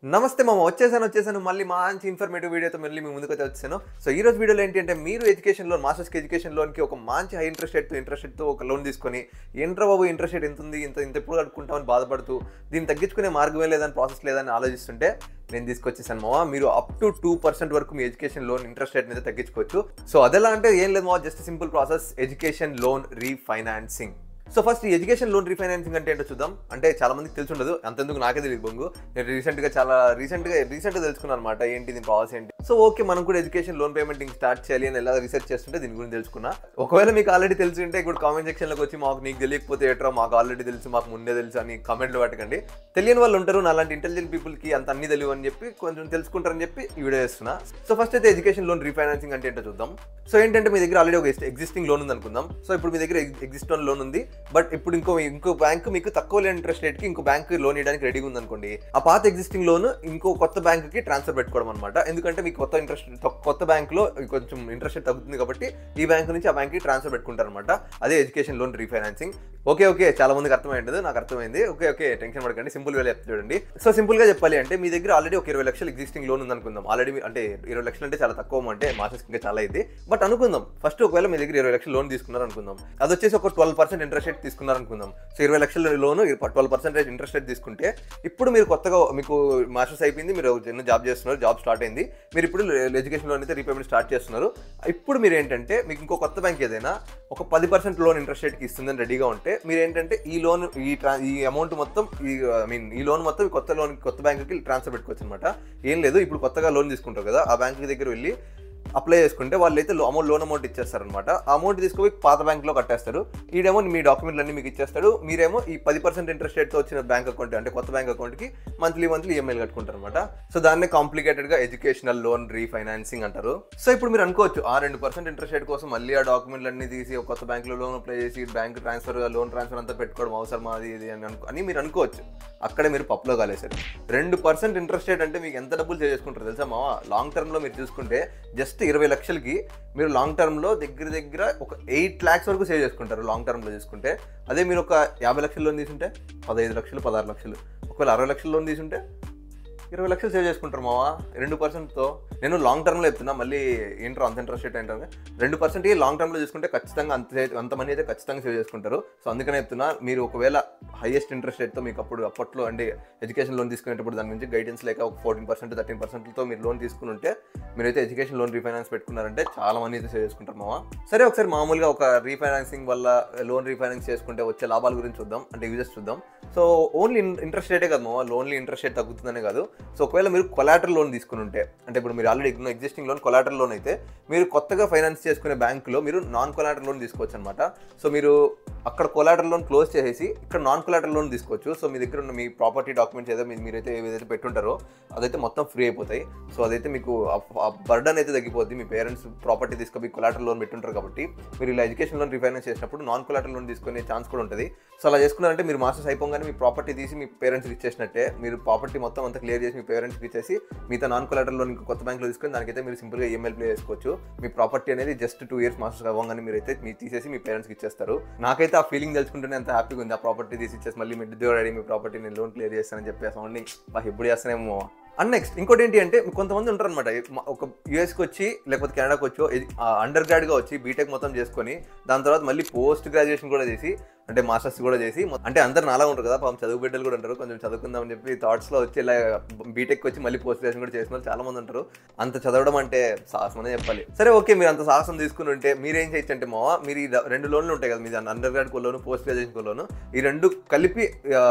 నమస్తే మామ వచ్చేసాను మళ్ళీ మంచి ఇన్ఫర్మేటివ్ వీడియోతో మళ్ళీ మీ ముందుకైతే వచ్చాను. సో ఈ రోజు వీడియోలో ఏంటంటే మీరు ఎడ్యుకేషన్ లోన్ మాస్టర్స్కి ఎడ్యుకేషన్ లోన్కి ఒక మంచి హై ఇంట్రెస్ట్ రేట్తో ఒక లోన్ తీసుకొని ఏంట్రా బాబు ఇంట్రెస్ట్ రేట్ ఎంత ఉంది ఇంత ఎప్పుడు కట్టుకుంటామని బాధపడుతూ దీన్ని తగ్గించుకునే మార్గమే లేదని ప్రాసెస్ లేదని ఆలోచిస్తుంటే నేను తీసుకొచ్చేసాను మామ. మీరు అప్ టు 2% వరకు మీ ఎడ్యుకేషన్ లోన్ ఇంట్రెస్ట్ రేట్ మీద తగ్గించుకోవచ్చు. సో అదెలా అంటే ఏం లేదు మామ, just simple process education loan refinancing. So first ఈ ఎడ్యుకేషన్ లోన్ రీఫైనాన్సింగ్ అంటే ఏంటో చూద్దాం. అంటే చాలా మందికి తెలిసి ఉండదు, అంతెందుకు నాకే తెలియదు బొంగు. నేను రీసెంట్గా తెలుసుకున్నాను అనమాట ఏంటి దీని ప్రాసెస్ ఏంటి. సో ఓకే మనం కూడా ఎడ్యుకేషన్ లోన్ పేమెంటింగ్ స్టార్ట్ చేయాలి అని ఎలా రీసెర్చ్ చేస్తుంటే దీని గురించి తెలుసుకున్నా. ఒకవేళ మీకు ఆల్రెడీ తెలిసి ఉంటే ఇప్పుడు కామెంట్ సెక్షన్లోకి వచ్చి మాకు నీకు తెలియకపోతే ఎట్రా మాకు ఆల్రెడీ తెలుసు మాకు ముందే తెలుసు అని కామెంట్లు పట్టకండి. తెలియని వాళ్ళు ఉంటారు, నా అలాంటి ఇంటెలిజెంట్ పీపుల్కి అంత అన్ని తెలియదు అని చెప్పి కొంచెం తెలుసుకుంటారని చెప్పి ఈ వీడియో చేస్తున్నా. సో ఫస్ట్ అయితే ఎడ్యుకేషన్ లోన్ రీఫైనాన్సింగ్ అంటే ఏంటో చూద్దాం. సో ఏంటంటే మీ దగ్గర ఆల్రెడీ ఒక ఎగ్జిస్టింగ్ లోన్ ఉంది అనుకుందాం. సో ఇప్పుడు మీ దగ్గర ఎగ్జిస్టింగ్ లోన్ ఉంది, బట్ ఇప్పుడు ఇంకో బ్యాంక్ మీకు తక్కువ ఇంట్రెస్ట్ రేట్ కి ఇంకో బ్యాంక్ లోన్ ఇవ్వడానికి రెడీగా ఉంది అనుకోండి. ఆ పాత ఎగ్జిస్టింగ్ లోన్ ఇంకో కొత్త బ్యాంక్ కి ట్రాన్స్ఫర్ పెట్టుకోవడం అనమాట. ఎందుకంటే మీకు కొత్త బ్యాంక్ లో కొంచెం ఇంట్రెస్ట్ రేట్ తగ్గుతుంది కాబట్టి ఈ బ్యాంక్ నుంచి ఆ బ్యాంక్ కి ట్రాన్స్ఫర్ పెట్టుకుంటారు అనమాట. అదే ఎడ్యుకేషన్ లోన్ రీఫైనాన్సింగ్. ఓకే చాలా మందికి అర్థమైంది, నాకు అర్థమైంది. ఓకే టెన్షన్ పడకండి, సింపుల్ వేలో చెప్తే చూడండి. సో సింపుల్ గా చెప్పాలి అంటే మీ దగ్గర ఆల్రెడీ ఒక 20 లక్షలు ఎగ్జిస్టింగ్ లోన్ ఉంది అనుకుందాం. ఆల్రెడీ అంటే 20 లక్షలు అంటే చాలా తక్కువ, అంటే మాసెస్ ఇంకా చాలా అయింది. బట్ అనుకుందాం ఫస్ట్ ఒకవేళ మీ దగ్గర 20 లక్షలు లోన్ తీసుకున్నారు అనుకుందాం. అది వచ్చేసి ఒక 12% ఇంట్రెస్ట్ రేట్ తీసుకున్నారు అనుకుందాం. సో 20 లక్షల లోన్ 12% ఇంట్రెస్ట్ రేట్ తీసుకుంటే ఇప్పుడు మీరు కొత్తగా మీకు మాస్టర్స్ అయిపోయింది, మీరు జాబ్ చేస్తున్నారు, జాబ్ స్టార్ట్ అయింది, మీరు ఇప్పుడు ఎడ్యుకేషన్ లోన్ అయితే రీపేమెంట్ స్టార్ట్ చేస్తున్నారు. ఇప్పుడు మీరు ఏంటంటే మీకు ఇంకో కొత్త బ్యాంక్ ఏదైనా ఒక 10% లోన్ ఇంట్రెస్ట్ రేట్కి ఇస్తుందని రెడీగా ఉంటే మీరు ఏంటంటే ఈ లోన్ ఈ అమౌంట్ మొత్తం ఈ లోన్ మొత్తం కొత్త బ్యాంకుకి ట్రాన్స్ఫర్ పెట్టుకోవచ్చు అనమాట. ఏం లేదు, ఇప్పుడు కొత్తగా లోన్ తీసుకుంటారు కదా ఆ బ్యాంక్ దగ్గర వెళ్ళి అప్లై చేసుకుంటే వాళ్ళు అయితే లోన్ అమౌంట్ ఇచ్చేస్తారు అనమాట. ఆ అమౌంట్ తీసుకుపోయి పాత బ్యాంక్లో కట్టేస్తారు. ఈడేమో మీ డాక్యుమెంట్లు అన్ని మీకు ఇచ్చేస్తాడు. మీరేమో ఈ 10% ఇంట్రెస్ట్ రేట్తో వచ్చిన బ్యాంక్ అకౌంట్ అంటే కొత్త బ్యాంక్ అకౌంట్కి మంత్లీ ఈఎంఐలు కట్టుకుంటారు అనమాట. సో దాన్ని కాంప్లికేటెడ్గా ఎడ్యుకేషనల్ లోన్ రీఫైనాన్సింగ్ అంటారు. సో ఇప్పుడు మీరు అనుకోవచ్చు ఆ 2% ఇంట్రెస్ట్ రేట్ కోసం మళ్ళీ ఆ డాక్యుమెంట్లు అన్ని తీసి ఒక కొత్త బ్యాంక్లో లోన్ అప్లై చేసి బ్యాంక్ లోన్ ట్రాన్స్ఫర్ అంతా పెట్టుకోవడం అవసరమా అది ఇది అని మీరు అనుకోవచ్చు. అక్కడే మీరు పప్పులో కాలేసారు. 2% ఇంట్రెస్ట్ రేట్ అంటే మీకు ఎంత డబ్బులు సేవ్ చేసుకుంటారు తెలుసా మావా? లాంగ్ టర్మ్లో మీరు చూసుకుంటే జస్ట్ 20 లక్షలకి మీరు లాంగ్ టర్మ్లో దగ్గర ఒక 8 lakhs వరకు సేవ్ చేసుకుంటారు లాంగ్ టర్మ్లో చూసుకుంటే. అదే మీరు ఒక 50 లక్షల లోన్ తీసుంటే 15 లక్షలు 16 లక్షలు, ఒకవేళ 60 లక్షల లోన్ తీసుంటే 20 లక్షలు సేవ్ చేసుకుంటారు మావా 2%తో. నేను లాంగ్ టర్మ్లో చెప్తున్నా, మళ్ళీ ఏంటో అంత ఇంట్రెస్ట్ రేట్ ఏంటంటే 2% లాంగ్ టర్మ్లో చూసుకుంటే ఖచ్చితంగా అంత మనీ అయితే ఖచ్చితంగా సేవ్ చేసుకుంటారు. సో అందుకనే చెప్తున్నా, మీరు ఒకవేళ హైయెస్ట్ ఇంట్రెస్ట్ రేట్తో మీకు అప్పట్లో అంటే ఎడ్యుకేషన్ లోన్ తీసుకునేటప్పుడు దాని నుంచి గైడెన్స్ లేక ఒక 14% 13%తో మీరు లోన్ తీసుకుని ఉంటే మీరైతే ఎడ్యుకేషన్ లోన్ రీఫైనాన్స్ పెట్టుకున్నారంటే చాలా మనీ అయితే సేవ్ చేసుకుంటారు మావా. సరే ఒకసారి మామూలుగా ఒక రీఫైనాన్సింగ్ వల్ల లోన్ రీఫైనాన్స్ చేసుకుంటే వచ్చే లాభాల గురించి చూద్దాం, అంటే యూజెస్ చూద్దాం. సో ఓన్లీ ఇంట్రెస్ట్ రేటే కాదు మావా, లోన్లీ ఇంట్రెస్ట్ రేట్ తగ్గుతుందనే కాదు. సో ఒకవేళ మీరు కొలాటరల్ లోన్ తీసుకుని ఉంటే, అంటే ఇప్పుడు మీరు already existing loan collateral loan అయితే మీరు కొత్తగా ఫైనాన్స్ చేసుకునే బ్యాంకులో మీరు నాన్ కొలాటరల్ లోన్ తీసుకోవచ్చు అనమాట. సో మీరు అక్కడ కొలాటరల్ లోన్ క్లోజ్ చేసేసి ఇక్కడ నాన్ కొలాటరల్ లోన్ తీసుకోవచ్చు. సో మీ దగ్గర ఉన్న మీ ప్రాపర్టీ డాక్యుమెంట్స్ మీరైతే ఏదైతే పెట్టుంటారో అదైతే మొత్తం ఫ్రీ అయిపోతాయి. సో అదైతే మీకు బర్డన్ అయితే తగ్గిపోద్ది. మీ పేరెంట్స్ ప్రాపర్టీ తీసుకొని కొలాటరల్ లోన్ పెట్టుంటారు కాబట్టి మీరు ఇలా ఎడ్యుకేషన్ లోన్ రీఫైనాన్స్ చేసినప్పుడు నాన్ కొలాటరల్ లోన్ తీసుకునే ఛాన్స్ కూడా ఉంటుంది. సో అలా చేసుకున్నారంటే మీరు మాస్టర్స్ అయిపోగానే మీ ప్రాపర్టీ తీసి మీ పేరెంట్స్కి ఇచ్చేసినట్టే. మీరు ప్రాపర్టీ మొత్తం అంతా క్లియర్ చేసి మీ పేరెంట్స్కి ఇచ్చేసి మిగతా నాన్ కొలాటరల్ లోన్ ఇంకో కొత్త బ్యాంక్లో తీసుకొని దానికైతే మీరు సింపుల్గా ఈఎంఐ ప్లే చేసుకోవచ్చు. మీ ప్రాపర్టీ అనేది జస్ట్ 2 years మాస్టర్స్ అవ్వగానే మీరైతే తీసేసి మీ పేరెంట్స్కి ఇచ్చేస్తారు. నాకైతే ఆ ఫీలింగ్ తెలుసుకుంటేనే ఎంత హ్యాపీగా ఉంది. ఆ ప్రాపర్టీ తీసి ఇచ్చేసి మళ్ళీ మీ రెడీ మీ ప్రాపర్టీ నేను లోన్ క్లియర్ చేస్తానని చెప్పి ఆ సౌండింగ్ ఎప్పుడు చేస్తానేమో. అండ్ నెక్స్ట్ ఇంకోటి ఏంటి అంటే కొంతమంది ఉంటారు అనమాట, ఒక యూఎస్కి వచ్చి లేకపోతే కెనడాకి వచ్చో అండర్ గ్రాడ్గా వచ్చి బీటెక్ మొత్తం చేసుకొని దాని తర్వాత మళ్ళీ పోస్ట్ గ్రాడ్యుయేషన్ కూడా చేసి అంటే మాస్టర్స్ కూడా చేసి, అంటే అందరు నాలా ఉంటారు కదా పాపం, చదువు బిడ్డలు కూడా ఉంటారు, కొంచెం చదువుకుందామని చెప్పి థాట్స్లో వచ్చి ఇలా బీటెక్ వచ్చి మళ్ళీ పోస్ట్ గ్రాడ్యుయేషన్ కూడా చేసిన వాళ్ళు చాలా మంది ఉంటారు. అంత చదవడం అంటే సాహసం అనే చెప్పాలి. సరే ఓకే, మీరు అంత సాహసం తీసుకుని ఉంటే మీరేం చేయొచ్చు అంటే మావా, మీరు ఈ 2 లోన్లు ఉంటాయి కదా, మీ అండర్ గ్రాడ్ లోను పోస్ట్ గ్రాడ్యుయేషన్ లోను, ఈ 2 కలిపి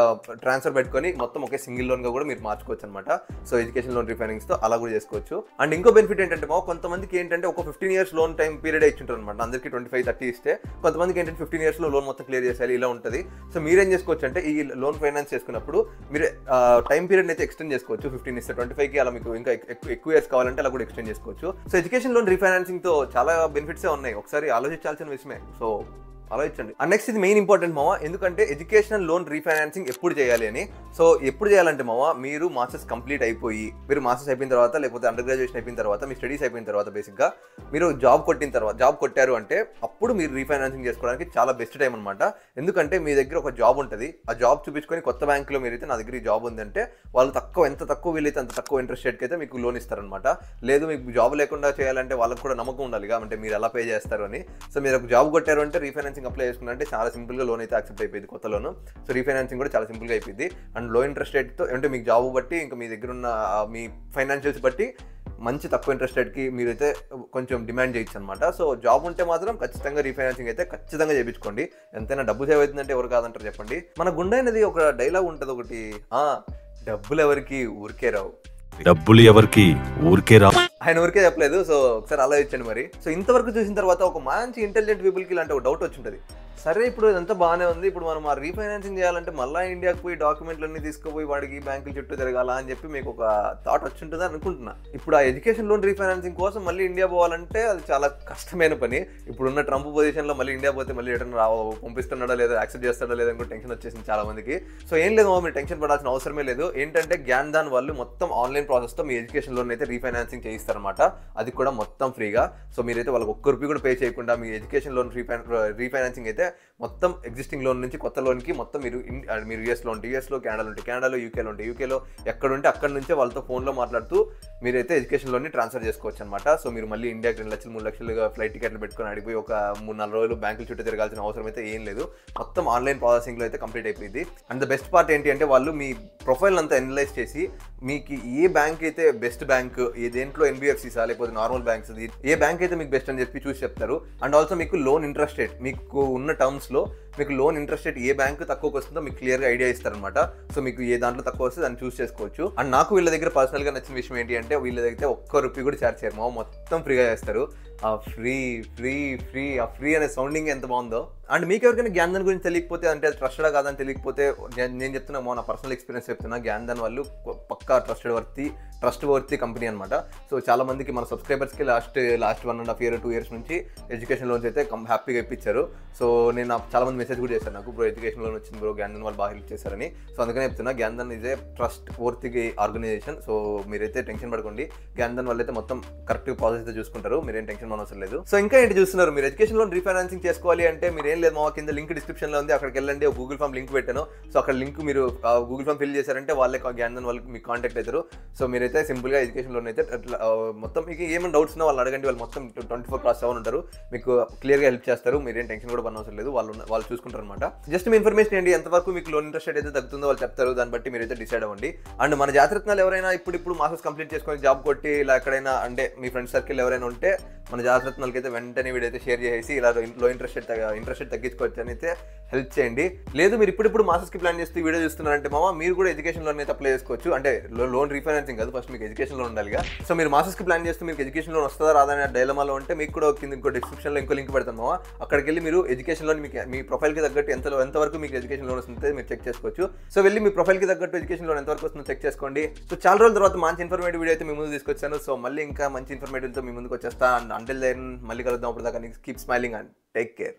ట్రాన్స్ఫర్ పెట్టుకొని మొత్తం ఒకే సింగిల్ లోన్గా కూడా మీరు మార్చుకోవచ్చు అనమాట. సో ఎడ్యుకేషన్ లోన్ రీఫైనాన్స్తో అలా కూడా చేసుకోవచ్చు. అండ్ ఇంకో బెనిఫిట్ ఏంటంటే మావా, కొంతమందికి ఏంటంటే ఒక 15 years లోన్ టైం పీరియడ్ ఇచ్చింటారు అనమాట. అందరికీ 25-30 ఇస్తే కొంతమందికి ఏంటంటే 15 years లోన్ మొత్తం క్లియర్ చేయాలి ఇలా ఉంటుంది. సో మీరేం చేసుకోవచ్చు అంటే ఈ లోన్ ఫైనాన్స్ చేసుకున్నప్పుడు మీరు టైం పీరియడ్ అయితే ఎక్స్టెండ్ చేసుకోవచ్చు. 15 ఇస్తే 25కి అలా మీకు ఇంకా ఎక్కువ ఇయర్స్ కావాలంటే అలా కూడా ఎక్స్టెండ్ చేసుకోవచ్చు. సో ఎడ్యుకేషన్ లోన్ రీఫైనాన్సింగ్ తో చాలా బెనిఫిట్సే ఉన్నాయి, ఒకసారి ఆలోచించాల్సిన విషయమే. సో ఆలోచించండి. అండ్ నెక్స్ట్ ఇది మెయిన్ ఇంపార్టెంట్ మామ, ఎందుకంటే ఎడ్యుకేషనల్ లోన్ రీఫైనాన్సింగ్ ఎప్పుడు చేయాలి అని. సో ఎప్పుడు చేయాలంటే మామ, మీరు మాస్టర్స్ కంప్లీట్ అయిపోయి, మీరు మాస్టర్స్ అయిపోయిన తర్వాత లేకపోతే అండర్ గ్రాడ్యుయేషన్ అయిపోయిన తర్వాత, మీ స్టడీస్ అయిపోయిన తర్వాత బేసిక్గా మీరు జాబ్ కొట్టారు అంటే అప్పుడు మీరు రీఫైనాన్సింగ్ చేసుకోవడానికి చాలా బెస్ట్ టైం అనమాట. ఎందుకంటే మీ దగ్గర ఒక జాబ్ ఉంటుంది, ఆ జాబ్ చూపించుకొని కొత్త బ్యాంకులో మీరైతే నా దగ్గర ఈ జాబ్ ఉందంటే వాళ్ళు ఎంత తక్కువ వీలైతే అంత తక్కువ ఇంట్రెస్ట్ రేట్కి అయితే మీకు లోన్ ఇస్తారనమాట. లేదు మీకు జాబ్ లేకుండా చేయాలంటే వాళ్ళకి కూడా నమ్మకం ఉండాలిగా, అంటే మీరు ఎలా పే చేస్తారు అని. సో మీరు ఒక జాబ్ కొట్టారు అంటే రీఫైనాన్సింగ్ అప్లై చేసుకున్నారంటే చాలా సింపుల్గా లోన్ అయితే యాక్సెప్ట్ అయిపోయింది కొత్త లోన్. సో రీఫైనాన్సింగ్ కూడా చాలా సింపుల్గా అయిపోయింది. అండ్ లో ఇంట్రెస్ట్ రేట్తో అంటే మీకు జాబ్ బట్టి ఇంకా మీ దగ్గర ఉన్న మీ ఫైనాన్షియల్స్ బట్టి మంచి తక్కువ ఇంట్రెస్ట్ రేట్కి మీరైతే కొంచెం డిమాండ్ చేయొచ్చు అనమాట. సో జాబ్ ఉంటే మాత్రం ఖచ్చితంగా రీఫైనాన్సింగ్ అయితే ఖచ్చితంగా చేయించుకోండి. ఎంతైనా డబ్బు సేవ్ అవుతుందంటే ఎవరు కాదంటారు చెప్పండి. మన గుండైనది ఒక డైలాగ్ ఉంటుంది ఒకటి, డబ్బులు ఎవరికి ఊరికే రావు, డబ్బులు ఎవరికి ఊరికే రావు. ఆయన ఊరికే చెప్పలేదు. సో ఒకసారి ఆలోచించండి మరి. సో ఇంతవరకు చూసిన తర్వాత ఒక మంచి ఇంటెలిజెంట్ పీపుల్కి ఇలాంటి ఒక డౌట్ వచ్చి ఉంటుంది. సరే ఇప్పుడు ఇదంతా బాగానే ఉంది, ఇప్పుడు మనం ఆ రీఫైనాన్సింగ్ చేయాలంటే మళ్ళీ ఇండియాకి పోయి డాక్యుమెంట్లన్నీ తీసుకుపోయి వాడికి బ్యాంకుల చుట్టూ తిరగాల అని చెప్పి మీకు ఒక థాట్ వచ్చి ఉంటుంది అనుకుంటున్నా. ఇప్పుడు ఆ ఎడ్యుకేషన్ లోన్ రీఫైనాన్సింగ్ కోసం మళ్ళీ ఇండియా పోవాలంటే అది చాలా కష్టమైన పని. ఇప్పుడున్న ట్రంప్ పొజిషన్లో మళ్ళీ ఇండియా పోతే మళ్ళీ రిటర్న్ పంపిస్తున్నాడో లేదో యాక్సెప్ట్ చేస్తాడో లేదో అనుకో టెన్షన్ వచ్చేసింది చాలా మందికి. సో ఏం లేదు, మీరు టెన్షన్ పడాల్సిన అవసరమే లేదు. ఏంటంటే జ్ఞాన్దాన్ వాళ్ళు మొత్తం ఆన్లైన్ ప్రాసెస్తో మీ ఎడ్యుకేషన్ లోన్ అయితే రీఫైనాన్సింగ్ చేయిస్తారనమాట. అది కూడా మొత్తం ఫ్రీగా. సో మీరైతే వాళ్ళకి ఒక్క రూపాయి కూడా పే చేయకుండా మీ ఎడ్యుకేషన్ లోన్ రీఫైనాన్సింగ్ అయితే మొత్తం ఎగ్జిస్టింగ్ లోన్ నుంచి కొత్త లోన్కి మొత్తం మీరు యూఎస్లో ఉంటే యూఎస్లో, కెనడాలో, యూకేలో ఉంటే యూకేలో, ఎక్కడుంటే అక్కడి నుంచే వాళ్ళతో ఫోన్లో మాట్లాడుతూ మీరైతే ఎడ్యుకేషన్ లోన్ని ట్రాన్స్ఫర్ చేసుకోవచ్చు అనమాట. సో మీరు మళ్ళీ ఇండియాకి 2 లక్షలు 3 లక్షలుగా ఫ్లైట్ టికెట్లు పెట్టుకొని అడిగిపోయి ఒక 3-4 రోజులు బ్యాంకుల చుట్టూ తిరగాల్సిన అవసరం అయితే ఏం లేదు. మొత్తం ఆన్లైన్ ప్రాసెసింగ్లో అయితే కంప్లీట్ అయిపోయింది. అండ్ ద బెస్ట్ పార్ట్ ఏంటి అంటే వాళ్ళు మీ ప్రొఫైల్ అంతా అనలైజ్ చేసి మీకు ఏ బ్యాంక్ అయితే బెస్ట్ బ్యాంక్, ఏ దేంట్లో ఎన్బిఎఫ్సిసా లేకపోతే నార్మల్ బ్యాంక్స్, ఏ బ్యాంక్ అయితే మీకు బెస్ట్ అని చెప్పి చూసి చెప్తారు. అండ్ ఆల్సో మీకు లోన్ ఇంట్రెస్ట్ రేట్, మీకు ఉన్న టర్మ్స్లో మీకు లోన్ ఇంట్రెస్ట్ రేట్ ఏ బ్యాంక్ తక్కువకి వస్తుందో మీకు క్లియర్గా ఐడియా ఇస్తారనమాట. సో మీకు ఏ దాంట్లో తక్కువ వస్తే దాన్ని చూస్ చేసుకోవచ్చు. అండ్ నాకు వీళ్ళ దగ్గర పర్సనల్గా నచ్చిన విషయం ఏంటి అంటే వీళ్ళ దగ్గర ఒక్క రూపాయి కూడా ఛార్జ్ చేయరు, మొత్తం ఫ్రీగా చేస్తారు. ఆ ఫ్రీ అనే సౌండింగ్ ఎంత బాగుందో. అండ్ మీకు ఎవరికైనా జ్ఞాన్దాన్ గురించి తెలియకపోతే, అంటే ట్రస్టెడా కాదని తెలియకపోతే నేను చెప్తున్నా, నా పర్సనల్ ఎక్స్పీరియన్స్ చెప్తున్నా. జ్ఞాన్దాన్ వాళ్ళు పక్కా ట్రస్ట్ వర్తి కంపెనీ అనమాట. సో చాలా మందికి మన సబ్స్క్రైబర్స్కి లాస్ట్ 1.5 year 2 years నుంచి ఎడ్యుకేషన్ లోన్స్ అయితే హ్యాపీగా ఇప్పించారు. సో నేను చాలా మంది మెసేజ్ కూడా చేశాను, నాకు బ్రో ఎడ్యుకేషన్ లోన్ వచ్చింది బ్రో, జ్ఞాన్దాన్ వాళ్ళు బాగా హెల్ప్ చేశారని. సో అందుకనే చెప్తున్నా, Gyandhan is a trustworthy organisation. So మీరైతే టెన్షన్ పడకండి, జ్ఞాన్దాన్ వాళ్ళు అయితే మొత్తం కరెక్ట్ ప్రాసెస్ అయితే చూసుకుంటారు, మీరేం టెన్షన్ అవసరం లేదు. సో ఇంకా ఏంటి చూస్తున్నారు, మీరు ఎడ్యుకేషన్ లోన్ రీఫైనాన్సింగ్ చేసుకోవాలి అంటే మీరు ఏం లేదు, మా కింద లింక్ డిస్క్రిప్షన్లో ఉంది, అక్కడికి వెళ్ళండి. గూగుల్ ఫామ్ లింక్ పెట్టాను. సో అక్కడ లింక్ మీరు గూగుల్ ఫామ్ ఫిల్ చేశారంటే వాళ్ళే జ్ఞాన్దాన్ వాళ్ళకి మీకు కాంటాక్ట్ అవుతారు. సో మీరైతే సింపుల్గా ఎడ్యుకేషన్ లోన్ అయితే మొత్తం మీకు ఏమైనా డౌట్స్ ఉన్నా వాళ్ళు అడగండి, వాళ్ళు మొత్తం 24/7 ఉంటారు, మీకు క్లియర్గా హెల్ప్ చేస్తారు. మీరేం టెన్షన్ కూడా పడనవసరం లేదు, వాళ్ళు చూసుకుంటారు అనమాట. జస్ట్ మీ ఇన్ఫర్మేషన్ ఏంటి, ఎంతవరకు మీకు లోన్ ఇంట్రెస్ట్ అయితే తగ్గుతుందో వాళ్ళు చెప్తారు, దాన్ని బట్టి మీరైతే డిసైడ్ అవ్వండి. అండ్ మన జాతరత్నాలు ఎవరైనా ఇప్పుడు మాస్టర్స్ కంప్లీట్ చేసుకొని జాబ్ కొట్టి ఇలా ఎక్కడైనా అంటే మీ ఫ్రెండ్ సర్కిల్ ఎవరైనా ఉంటే మన జాతరత్నాలకి అయితే వెంటనే వీడైతే షేర్ చేసి ఇలా లో ఇంట్రెస్ట్ రేట్ తగ్గించుకోవచ్చు అని అయితే హెల్ప్ చేయండి. లేదు మీరు ఇప్పుడు మాస్టర్స్కి ప్లాన్ చేస్తే వీడియో చూస్తున్నారంటే మీరు కూడా ఎడ్యుకేషన్ లోన్ అయితే అప్లై చేసుకోవచ్చు. అంటే లోన్ రీఫైనాన్సింగ్ కాదు, ఫస్ట్ మీకు ఎడ్యుకేషన్ లోన్ ఉండాలిగా. సో మీరు మాస్టర్స్కి ప్లాన్ చేస్తే మీకు ఎడ్యుకేషన్ లోన్ వస్తుందా రాదా అనే డైలమాలో ఉంటే మీకు కూడా కింద ఇంకో డిస్క్రిప్షన్లో ఇంకో లింక్ పెడతాను. అక్కడికి వెళ్ళి మీరు ఎడ్యుకేషన్ లోన్ మీ ప్రొఫైల్కి తగ్గట్టు ఎంతవరకు మీకు ఎడ్యుకేషన్ లోన్ వస్తుందో మీరు చెక్ చేసుకోవచ్చు. సో వెళ్ళి మీ ప్రొఫైల్కి తగ్గట్టు ఎడ్యుకేషన్ లోన్ ఎంతవరకు వస్తుందో చెక్ చేసుకోండి. సో చాలా రోజుల తర్వాత మంచి ఇన్ఫర్మేటివ్ వీడియో అయితే మీ ముందు తీసుకొచ్చాను. సో మళ్ళీ ఇంకా మంచి ఇన్ఫర్మేటివ్తో మీ ముందుకు వచ్చేస్తా. అండ్ అంటిల్ దెన్ మళ్ళీ కలుద్దాం. అప్పుడు దాకా keep smiling and take care.